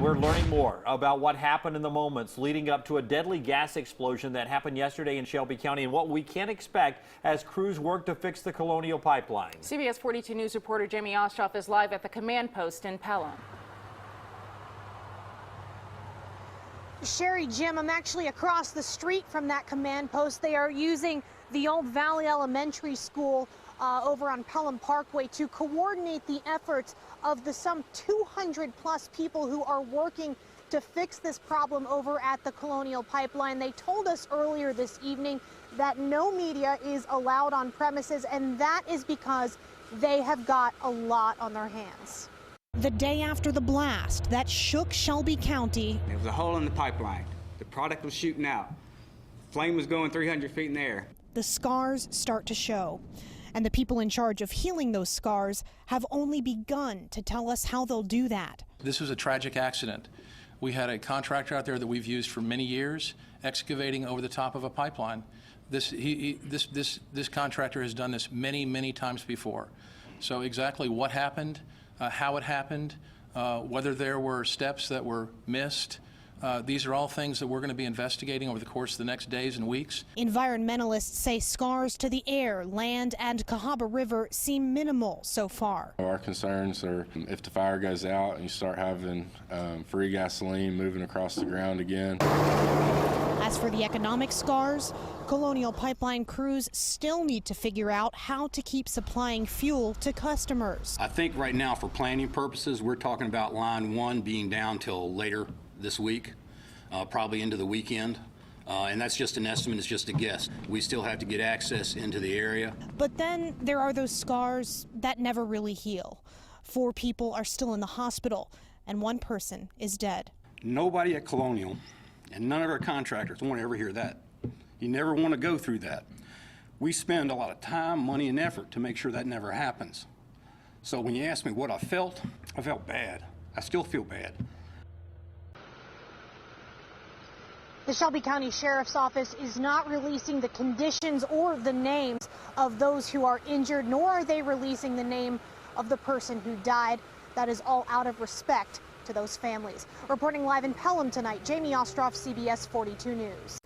we're learning more about what happened in the moments leading up to a deadly gas explosion that happened yesterday in Shelby County and what we can expect as crews work to fix the Colonial Pipeline. CBS 42 News reporter Jamie Ostroff is live at the command post in Pelham. Sherry, Jim, I'm actually across the street from that command post. They are using the old Valley Elementary School over on Pelham Parkway to coordinate the efforts of the some 200 plus people who are working to fix this problem over at the Colonial Pipeline. They told us earlier this evening that no media is allowed on premises, and that is because they have got a lot on their hands. The day after the blast that shook Shelby County. There was a hole in the pipeline. The product was shooting out. Flame was going 300 feet in the air. The scars start to show. And the people in charge of healing those scars have only begun to tell us how they'll do that. This was a tragic accident. We had a contractor out there that we've used for many years excavating over the top of a pipeline. This contractor has done this many times before. So exactly what happened, how it happened, whether there were steps that were missed, these are all things that we're going to be investigating over the course of the next days and weeks. Environmentalists say scars to the air, land, and Cahaba River seem minimal so far. Our concerns are if the fire goes out and you start having free gasoline moving across the ground again. As for the economic scars, Colonial Pipeline crews still need to figure out how to keep supplying fuel to customers. I think right now, for planning purposes, we're talking about line 1 being down till later this week, probably into the weekend. And that's just an estimate, it's just a guess. We still have to get access into the area. But then there are those scars that never really heal. 4 people are still in the hospital, and 1 person is dead. Nobody at Colonial, and none of our contractors want to ever hear that. You never want to go through that. We spend a lot of time, money, and effort to make sure that never happens. So when you ask me what I felt bad. I still feel bad. The Shelby County Sheriff's Office is not releasing the conditions or the names of those who are injured, nor are they releasing the name of the person who died. That is all out of respect to those families. Reporting live in Pelham tonight, Jamie Ostroff, CBS 42 News.